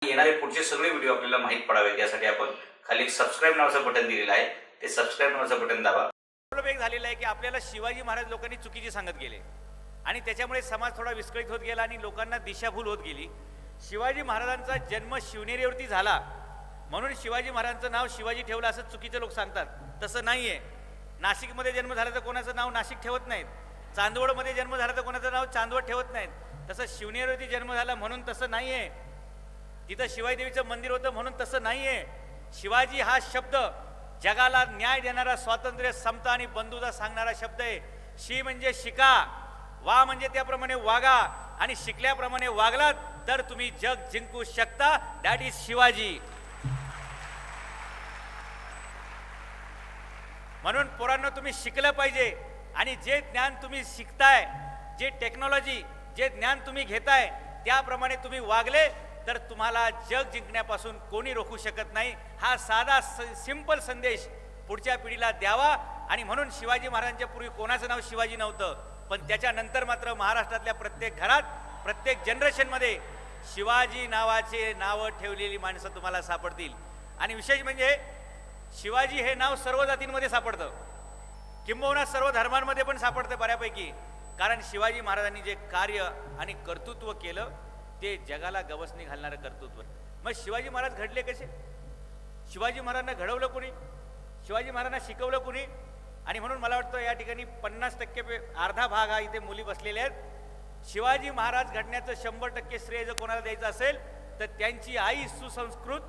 येणारे पुढचे सगळे व्हिडिओ आपल्याला माहीत पडावेत यासाठी आपण खाली सबस्क्राईब नावाचं बटन दिलेलं आहे, ते सबस्क्राईब नावाचं बटन दाबा. एक झालेलं आहे की आपल्याला शिवाजी महाराज लोकांनी चुकीची सांगत गेले आणि त्याच्यामुळे समाज थोडा विस्कळीत होत गेला आणि लोकांना दिशाभूल होत गेली. शिवाजी महाराजांचा जन्म शिवनेरीवरती झाला म्हणून शिवाजी महाराजांचं नाव शिवाजी ठेवलं असं चुकीचे लोक सांगतात. तसं नाहीये. नाशिकमध्ये जन्म झाला तर कोणाचं नाव नाशिक ठेवत नाहीत. चांदवडमध्ये जन्म झाला तर कोणाचं नाव चांदवड ठेवत नाहीत. तसं शिवनेरीवरती जन्म झाला म्हणून तसं नाहीये. तिथं शिवाई देवीचं मंदिर होतं म्हणून तसं नाहीये. शिवाजी हा शब्द जगाला न्याय देणारा, स्वातंत्र्य, समता आणि बंधुता सांगणारा शब्द आहे. शी म्हणजे शिका, वा म्हणजे त्याप्रमाणे वागा आणि शिकल्याप्रमाणे वागलात तर तुम्ही जग जिंकू शकता. That is Shivaji. म्हणून पोरांना तुम्ही शिकलं पाहिजे आणि जे ज्ञान तुम्ही शिकताय, जे टेक्नॉलॉजी, जे ज्ञान तुम्ही घेताय त्याप्रमाणे तुम्ही वागले तर तुम्हाला जग जिंकण्यापासून कोणी रोखू शकत नाही. हा साधा सिंपल संदेश पुढच्या पिढीला द्यावा. आणि म्हणून शिवाजी महाराजांच्या पूर्वी कोणाचं नाव शिवाजी नव्हतं, पण त्याच्यानंतर मात्र महाराष्ट्रातल्या प्रत्येक घरात, प्रत्येक जनरेशनमध्ये शिवाजी नावाचे नावं ठेवलेली माणसं तुम्हाला सापडतील. आणि विशेष म्हणजे शिवाजी हे नाव सर्व जातींमध्ये सापडतं, किंबहुना सर्व धर्मांमध्ये पण सापडतं बऱ्यापैकी. कारण शिवाजी महाराजांनी जे कार्य आणि कर्तृत्व केलं ते जगाला गवसणी घालणारं कर्तृत्व. मग शिवाजी महाराज घडले कसे? शिवाजी महाराजांना घडवलं कुणी? शिवाजी महाराजांना शिकवलं कुणी? आणि म्हणून मला वाटतं या ठिकाणी 50% अर्धा भाग हा इथे मुली बसलेल्या आहेत. शिवाजी महाराज घडण्याचं 100% श्रेय जर कोणाला द्यायचं असेल तर त्यांची आई सुसंस्कृत,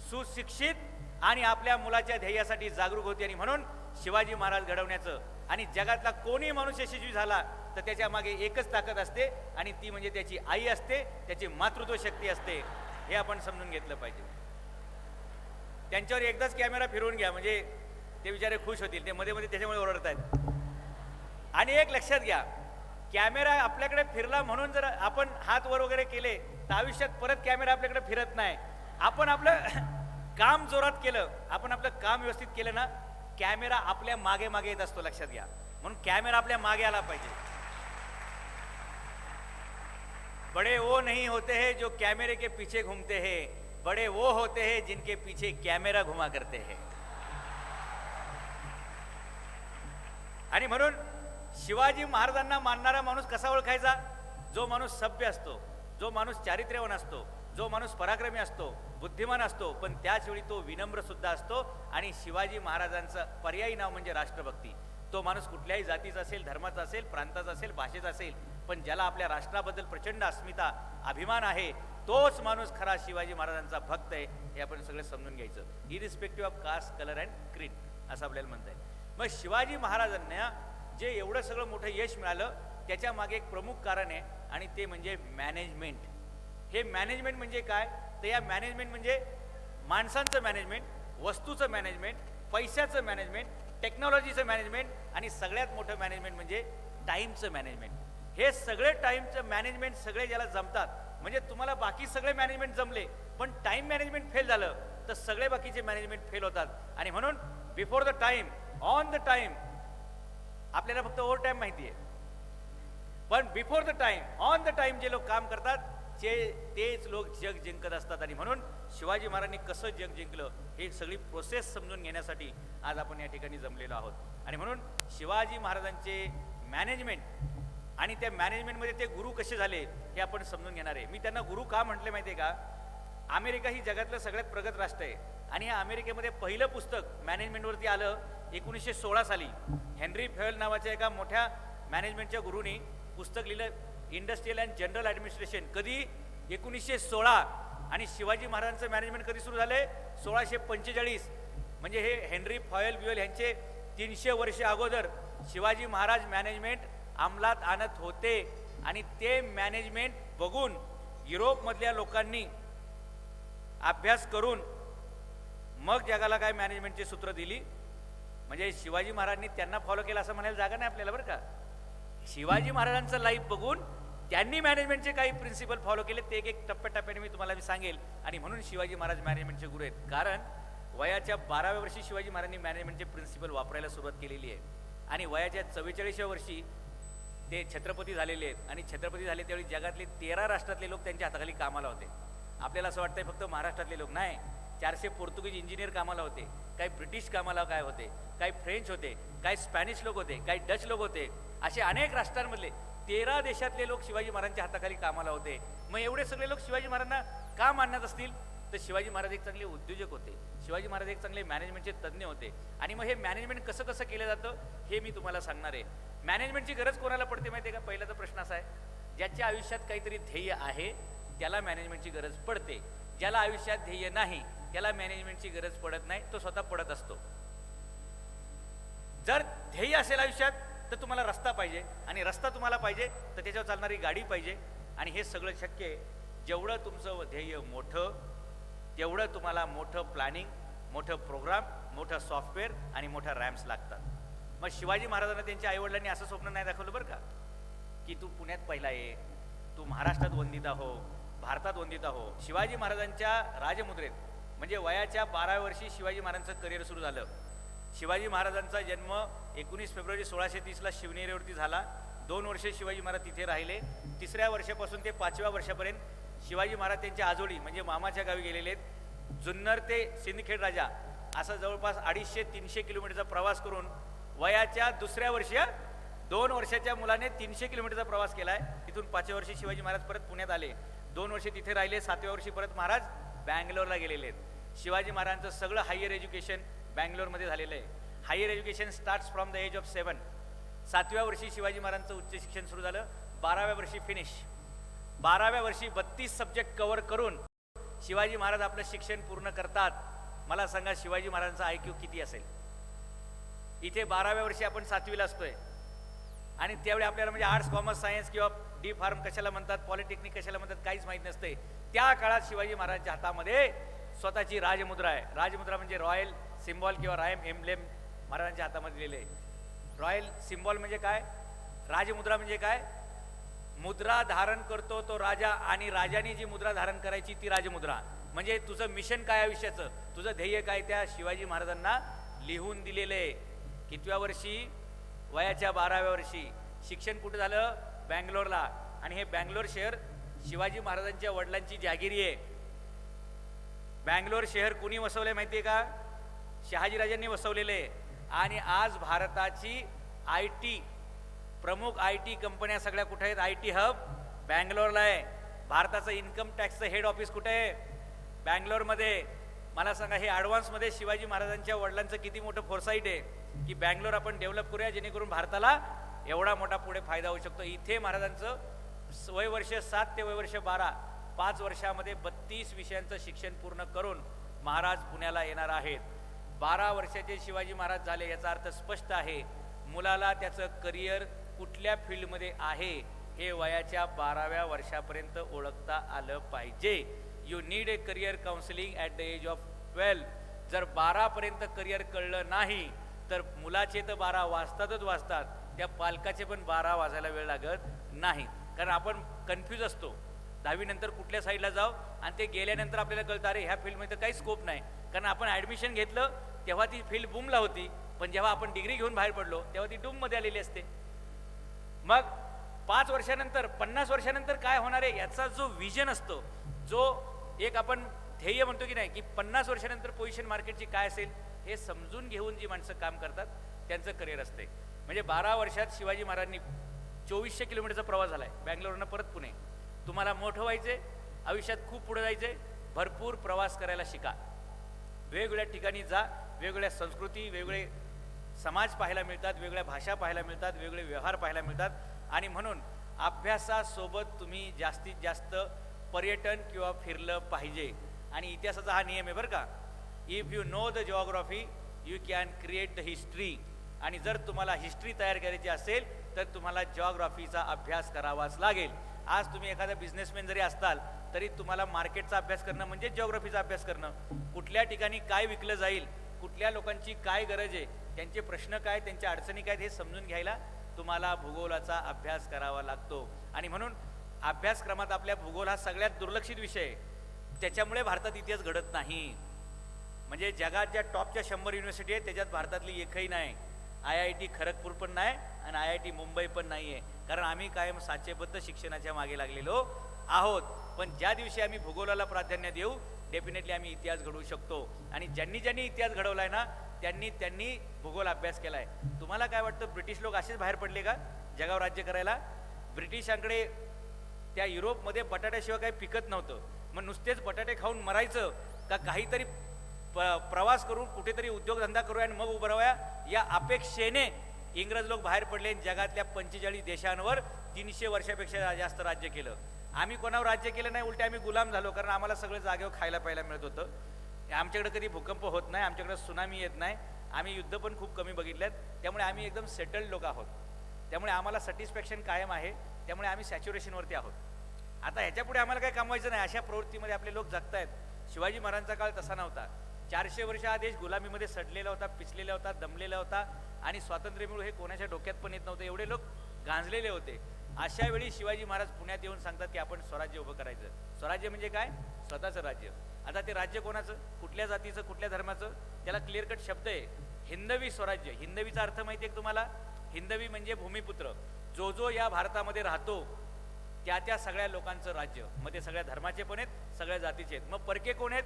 सुशिक्षित आणि आपल्या मुलाच्या ध्येयासाठी जागरूक होती. आणि म्हणून शिवाजी महाराज घडवण्याचं आणि जगातला कोणी माणूस यशस्वी झाला तर त्याच्या मागे एकच ताकद असते आणि ती म्हणजे त्याची आई असते, त्याची मातृत्व शक्ती असते. हे आपण समजून घेतलं पाहिजे. त्यांच्यावर एकदाच कॅमेरा फिरवून घ्या म्हणजे ते बिचारे खुश होतील. ते मध्ये मध्ये त्याच्यामुळे ओरडत आहेत. आणि एक लक्षात घ्या, कॅमेरा आपल्याकडे फिरला म्हणून जर आपण हात वर वगैरे केले तर आयुष्यात परत कॅमेरा आपल्याकडे फिरत नाही. आपण आपलं काम जोरात केलं, आपण आपलं काम व्यवस्थित केलं ना, कॅमेरा आपल्या मागे मागे येत असतो. लक्षात घ्या. म्हणून कॅमेरा आपल्या मागे आला पाहिजे. बड़े वो नहीं होते हैं जो कैमरे के पीछे घूमते हैं, बड़े वो होते हैं जिनके पीछे कैमरा घुमा करते हैं. आणि म्हणून शिवाजी महाराजांना मानणारा माणूस कसा ओळखायचा? जो माणूस सभ्य असतो, जो माणूस चारित्र्यवान असतो, जो माणूस पराक्रमी असतो, बुद्धिमान असतो, पण त्याच वेळी तो विनम्र सुद्धा असतो. आणि शिवाजी महाराजांचं पर्यायी नाव म्हणजे राष्ट्रभक्ती. तो माणूस कुठल्याही जातीचा असेल, धर्माचा असेल, प्रांताचा असेल, भाषेचा असेल, पण ज्याला आपल्या राष्ट्राबद्दल प्रचंड अस्मिता, अभिमान आहे, तोच माणूस खरा शिवाजी महाराजांचा भक्त आहे. हे आपण सगळे समजून घ्यायचं. Irrespective of caste, colour and creed असं आपल्याला म्हणता येईल. मग शिवाजी महाराजांना जे एवढं सगळं मोठं यश मिळालं त्याच्या मागे एक प्रमुख कारण आहे आणि ते म्हणजे मॅनेजमेंट. हे मॅनेजमेंट म्हणजे काय? तर या मॅनेजमेंट म्हणजे माणसांचं मॅनेजमेंट, वस्तूचं मॅनेजमेंट, पैशाचं मॅनेजमेंट, टेक्नॉलॉजीचं मॅनेजमेंट आणि सगळ्यात मोठं मॅनेजमेंट म्हणजे टाईमचं मॅनेजमेंट. हे सगळे टाईमचं मॅनेजमेंट सगळे ज्याला जमतात, म्हणजे तुम्हाला बाकी सगळे मॅनेजमेंट जमले पण टाईम मॅनेजमेंट फेल झालं तर सगळे बाकीचे मॅनेजमेंट फेल होतात. आणि म्हणून before the time, on the time, आपल्याला फक्त ओव्हर टाईम माहिती आहे, पण before the time, on the time जे लोक काम करतात तेच लोक जग जिंकत असतात. आणि म्हणून शिवाजी महाराजांनी कसं जग जिंकलं हे सगळी प्रोसेस समजून घेण्यासाठी आज आपण या ठिकाणी जमलेलो आहोत. आणि म्हणून शिवाजी महाराजांचे मॅनेजमेंट आणि त्या मॅनेजमेंटमध्ये ते गुरु कसे झाले हे आपण समजून घेणार आहे. मी त्यांना गुरु का म्हटले माहिती आहे का? अमेरिका ही जगातलं सगळ्यात प्रगत राष्ट्र आहे आणि या अमेरिकेमध्ये पहिलं पुस्तक मॅनेजमेंटवरती आलं 1916 साली. हेनरी फॉयल नावाच्या एका मोठ्या मॅनेजमेंटच्या गुरुनी पुस्तक लिहिलं, इंडस्ट्रियल अँड जनरल ॲडमिनिस्ट्रेशन. कधी? 1916. आणि शिवाजी महाराजांचं मॅनेजमेंट कधी सुरू झाले? 1645. म्हणजे हे हेनरी फॉयल ब्युएल यांचे 300 वर्ष अगोदर शिवाजी महाराज मॅनेजमेंट अंमलात आणत होते. आणि ते मॅनेजमेंट बघून युरोपमधल्या लोकांनी अभ्यास करून मग जगाला काय मॅनेजमेंटची सूत्र दिली. म्हणजे शिवाजी महाराजांनी त्यांना फॉलो केलं असं म्हणायला जागा नाही आपल्याला बरं का. शिवाजी महाराजांचं लाईफ बघून त्यांनी मॅनेजमेंटचे काही प्रिन्सिपल फॉलो केले, ते एक टप्प्याटप्प्याने मी तुम्हाला सांगेल. आणि म्हणून शिवाजी महाराज मॅनेजमेंटचे गुरु आहेत. कारण वयाच्या 12व्या वर्षी शिवाजी महाराजांनी मॅनेजमेंटचे प्रिन्सिपल वापरायला सुरुवात केलेली आहे आणि वयाच्या 44व्या वर्षी ते छत्रपती झालेले आहेत. आणि छत्रपती झाले त्यावेळी जगातले 13 राष्ट्रातले लोक त्यांच्या हाताखाली कामाला होते. आपल्याला असं वाटतंय फक्त महाराष्ट्रातले लोक नाही, 400 पोर्तुगीज इंजिनियर कामाला होते, काही ब्रिटिश कामाला काय होते, काही फ्रेंच होते, काही स्पॅनिश लोक होते, काही डच लोक होते, असे अनेक राष्ट्रांमधले 13 देशातले लोक शिवाजी महाराजांच्या हाताखाली कामाला होते. मग एवढे सगळे लोक शिवाजी महाराजांना का मानत असतील? तर शिवाजी महाराज एक चांगले उद्योजक होते, शिवाजी महाराज एक चांगले मॅनेजमेंटचे तज्ज्ञ होते. आणि मग हे मॅनेजमेंट कसं कसं केलं जातं हे मी तुम्हाला सांगणार आहे. मॅनेजमेंटची गरज कोणाला पडते माहिती आहे का? पहिला तर प्रश्न असा आहे, ज्याच्या आयुष्यात काहीतरी ध्येय आहे त्याला मॅनेजमेंटची गरज पडते. ज्याला आयुष्यात ध्येय नाही त्याला मॅनेजमेंटची गरज पडत नाही, तो स्वतः पडत असतो. जर ध्येय असेल आयुष्यात तर तुम्हाला रस्ता पाहिजे, आणि रस्ता तुम्हाला पाहिजे तर त्याच्यावर चालणारी गाडी पाहिजे. आणि हे सगळं शक्य आहे जेवढं तुमचं ध्येय मोठं तेवढं तुम्हाला मोठं प्लॅनिंग, मोठं प्रोग्राम, मोठं सॉफ्टवेअर आणि मोठ्या रॅम्स लागतात. मग शिवाजी महाराजांना त्यांच्या आईवडिलांनी असं स्वप्न नाही दाखवलं बरं का, की तू पुण्यात पहिला ये, तू महाराष्ट्रात वंदिता हो, भारतात वंदिता हो. शिवाजी महाराजांच्या राजमुद्रेत म्हणजे वयाच्या 12व्या वर्षी शिवाजी महाराजांचं करिअर सुरू झालं. शिवाजी महाराजांचा जन्म 19 फेब्रुवारी 1630ला शिवनेरीवरती झाला. 2 वर्षे शिवाजी महाराज तिथे राहिले. 3ऱ्या वर्षापासून ते 5व्या वर्षापर्यंत शिवाजी महाराज त्यांच्या आजोळी म्हणजे मामाच्या गावी गेलेले आहेत. जुन्नर ते सिंदखेड राजा असा जवळपास 250-300 किलोमीटरचा प्रवास करून वयाच्या 2ऱ्या वर्षी 2 वर्षाच्या मुलाने 300 किलोमीटरचा प्रवास केलाय. तिथून 5व्या वर्षी शिवाजी महाराज परत पुण्यात आले. 2 वर्षे तिथे राहिले. 7व्या वर्षी परत महाराज बँगलोरला गेलेले आहेत. शिवाजी महाराजांचं सगळं हायर एज्युकेशन बँगलोरमध्ये झालेलं आहे. Higher education starts from the age of 7. 7व्या वर्षी शिवाजी महाराजांचं उच्च शिक्षण सुरू झालं. 12व्या वर्षी फिनिश. 12व्या वर्षी 32 सब्जेक्ट कव्हर करून शिवाजी महाराज आपलं शिक्षण पूर्ण करतात. मला सांगा शिवाजी महाराजांचा IQ किती असेल? इथे 12व्या वर्षी आपण 7वीला असतोय आणि त्यावेळी आपल्याला म्हणजे आर्ट्स, कॉमर्स, सायन्स किंवा डी फार्म कशाला म्हणतात, पॉलिटेक्निक कशाला म्हणतात काहीच माहीत नसते. त्या काळात शिवाजी महाराजांच्या हातामध्ये स्वतःची राजमुद्रा आहे. राजमुद्रा म्हणजे रॉयल सिम्बॉल किंवा रायम एम्ब्लेम महाराजांच्या हातामध्ये दिलेले आहे. रॉयल सिम्बॉल म्हणजे काय, राजमुद्रा म्हणजे काय? मुद्रा धारण करतो तो राजा, आणि राजाने जी मुद्रा धारण करायची ती राजमुद्रा. म्हणजे तुझं मिशन काय आयुष्याचं, तुझं ध्येय काय, त्या शिवाजी महाराजांना लिहून दिलेले. कितव्या वर्षी? वयाच्या 12व्या वर्षी. शिक्षण कुठं झालं? बँगलोरला. आणि हे बँगलोर शहर शिवाजी महाराजांच्या वडिलांची जहागिरी आहे. बँगलोर शहर कुणी वसवलंय माहितीये का? शहाजीराजांनी वसवलेले. आणि आज भारताची IT प्रमुख IT कंपन्या सगळ्या कुठे आहेत? IT हब बँगलोरला आहे. भारताचं इन्कम टॅक्सचं हेड ऑफिस कुठे आहे? बँगलोरमध्ये. मला सांगा हे ॲडव्हान्समध्ये शिवाजी महाराजांच्या वडिलांचं किती मोठं फोरसाईट आहे की बँगलोर आपण डेव्हलप करूया जेणेकरून भारताला एवढा मोठा पुढे फायदा होऊ शकतो. इथे महाराजांचं वय वर्ष 7 ते वय वर्ष 12, 5 वर्षामध्ये 32 विषयांचं शिक्षण पूर्ण करून महाराज पुण्याला येणार आहेत. 12 वर्षाचे शिवाजी महाराज झाले याचा अर्थ स्पष्ट आहे, मुलाला त्याचं करिअर कुठल्या फील्डमध्ये आहे हे वयाच्या 12व्या वर्षापर्यंत ओळखता आलं पाहिजे. You need a career counselling at the age of 12. जर 12पर्यंत करिअर कळलं नाही तर मुलाचे तर 12 वाजतातच वाजतात, त्या पालकाचे पण 12 वाजायला वेळ लागत नाही. कारण आपण कन्फ्यूज असतो 10वी नंतर कुठल्या साईडला जाऊ, आणि ते गेल्यानंतर आपल्याला कळतं अरे ह्या फील्डमध्ये तर काही स्कोप नाही. कारण आपण ॲडमिशन घेतलं तेव्हा ती फील्ड बूमला होती, पण जेव्हा आपण डिग्री घेऊन बाहेर पडलो तेव्हा ती डूममध्ये आलेली असते. मग 5 वर्षानंतर 50 वर्षानंतर काय होणार आहे याचा जो विजन असतो, जो एक आपण ध्येय म्हणतो की नाही की 50 वर्षानंतर पोझिशन मार्केटची काय असेल हे समजून घेऊन जी माणसं काम करतात त्यांचं करिअर असते. म्हणजे 12 वर्षात शिवाजी महाराजांनी 2400 किलोमीटरचा प्रवास झालाय बँगलोरनं परत पुणे. तुम्हाला मोठं व्हायचंय, आयुष्यात खूप पुढे जायचंय, भरपूर प्रवास करायला शिका. वेगवेगळ्या ठिकाणी जा, वेगवेगळ्या संस्कृती, वेगवेगळे समाज पाहायला मिळतात, वेगळ्या भाषा पाहायला मिळतात, वेगवेगळे व्यवहार पाहायला मिळतात. आणि म्हणून अभ्यासासोबत तुम्ही जास्तीत जास्त पर्यटन किंवा फिरलं पाहिजे. आणि इतिहासाचा हा नियम आहे बरं का, if you know the geography you can create the history. आणि जर तुम्हाला हिस्ट्री तयार करायची असेल तर तुम्हाला जिओग्राफीचा अभ्यास करावाच लागेल. आज तुम्ही एखादा बिझनेसमॅन जरी असताल तरी तुम्हाला मार्केटचा अभ्यास करणं म्हणजे जिओग्राफीचा अभ्यास करणं. कुठल्या ठिकाणी काय विकलं जाईल, कुठल्या लोकांची काय गरज आहे, त्यांचे प्रश्न काय, त्यांच्या अडचणी काय हे समजून घ्यायला तुम्हाला भूगोलाचा अभ्यास करावा लागतो. आणि म्हणून अभ्यासक्रमात आपल्या भूगोल हा सगळ्यात दुर्लक्षित विषय आहे. त्याच्यामुळे भारतात इतिहास घडत नाही. म्हणजे जगात ज्या टॉपच्या 100 युनिव्हर्सिटी आहेत त्याच्यात भारतातली एकही नाही. IIT खरगपूर पण नाही आणि IIT मुंबई पण नाही आहे. कारण आम्ही कायम साचेबद्ध शिक्षणाच्या मागे लागलेलो आहोत. पण ज्या दिवशी आम्ही भूगोलाला प्राधान्य देऊ डेफिनेटली आम्ही इतिहास घडवू शकतो. आणि ज्यांनी ज्यांनी इतिहास घडवलाय ना त्यांनी भूगोल अभ्यास केलाय. तुम्हाला काय वाटतं ब्रिटिश लोक असेच बाहेर पडले का जगावर राज्य करायला? ब्रिटिशांकडे त्या युरोपमध्ये बटाट्याशिवाय काही पिकत नव्हतं. मग नुसतेच बटाटे खाऊन मरायचं का काहीतरी प्रवास करून कुठेतरी उद्योगधंदा करूया आणि मग उभं राहूया या अपेक्षेने इंग्रज लोक बाहेर पडले. जगातल्या 45 देशांवर 300 वर्षापेक्षा जास्त राज्य केलं. आम्ही कोणावर राज्य केलं नाही, उलटे आम्ही गुलाम झालो. कारण आम्हाला सगळं जागेवर खायला प्यायला मिळत होतं. आमच्याकडे कधी भूकंप होत नाही, आमच्याकडे सुनामी येत नाही, आम्ही युद्ध पण खूप कमी बघितल्यात. त्यामुळे आम्ही एकदम सेटल्ड लोक आहोत. त्यामुळे आम्हाला सॅटिस्फॅक्शन कायम आहे. त्यामुळे आम्ही सॅच्युरेशनवरती आहोत. आता ह्याच्यापुढे आम्हाला काही कमवायचं नाही. अशा प्रवृत्तीमध्ये आपले लोक जगतायत. शिवाजी महाराजांचा काळ तसा नव्हता. 400 वर्ष हा देश गुलामीमध्ये सडलेला होता, पिचलेला होता, दमलेला होता आणि स्वातंत्र्य मिळू हे कोणाच्या डोक्यात पण येत नव्हतं. एवढे लोक गांजलेले होते. अशा वेळी शिवाजी महाराज पुण्यात येऊन सांगतात की आपण स्वराज्य उभं करायचं. स्वराज्य म्हणजे काय? स्वतःचं राज्य. आता ते राज्य कोणाचं, कुठल्या जातीचं, कुठल्या धर्माचं? त्याला क्लिअर कट शब्द आहे, हिंदवी स्वराज्य. हिंदवीचा अर्थ माहिती आहे तुम्हाला? हिंदवी म्हणजे भूमिपुत्र. जो जो या भारतामध्ये राहतो त्या सगळ्या लोकांचं राज्य. मग ते सगळ्या धर्माचे पण आहेत, सगळ्या जातीचे आहेत. मग परके कोण आहेत?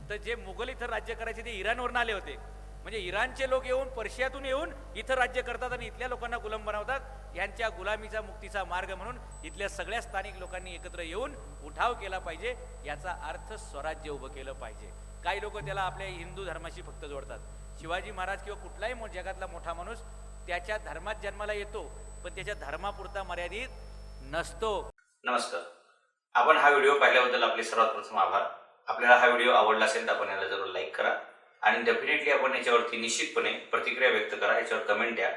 तर जे मुघल इथं राज्य करायचे ते इराणवरून आले होते. म्हणजे इराणचे लोक येऊन पर्शियातून येऊन इथं राज्य करतात आणि इथल्या लोकांना गुलाम बनवतात. यांच्या गुलामीचा मुक्तीचा मार्ग म्हणून इथल्या सगळ्या स्थानिक लोकांनी एकत्र येऊन उठाव केला पाहिजे. याचा अर्थ स्वराज्य उभं केलं पाहिजे. काही लोक त्याला आपल्या हिंदू धर्माशी फक्त जोडतात. शिवाजी महाराज किंवा कुठलाही जगातला मोठा माणूस त्याच्या धर्मात जन्माला येतो, पण त्याच्या धर्मापुरता मर्यादित नसतो. नमस्कार. आपण हा व्हिडिओ पाहिल्याबद्दल आपले सर्वात प्रथम आभार. आपल्याला हा व्हिडिओ आवडला असेल तर आपण याला जरूर लाईक करा आणि डेफिनेटली आपण याच्यावरती निश्चितपणे प्रतिक्रिया व्यक्त करा, याच्यावर कमेंट द्या.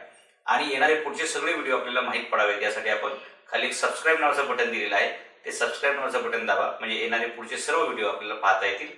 आणि येणारे पुढचे सगळे व्हिडिओ आपल्याला माहीत पडावेत यासाठी आपण खाली एक सबस्क्राईब नावाचं बटन दिलेलं आहे. ते सबस्क्राईब नावाचं बटन दाबा, म्हणजे येणारे पुढचे सर्व व्हिडिओ आपल्याला पाहता येतील.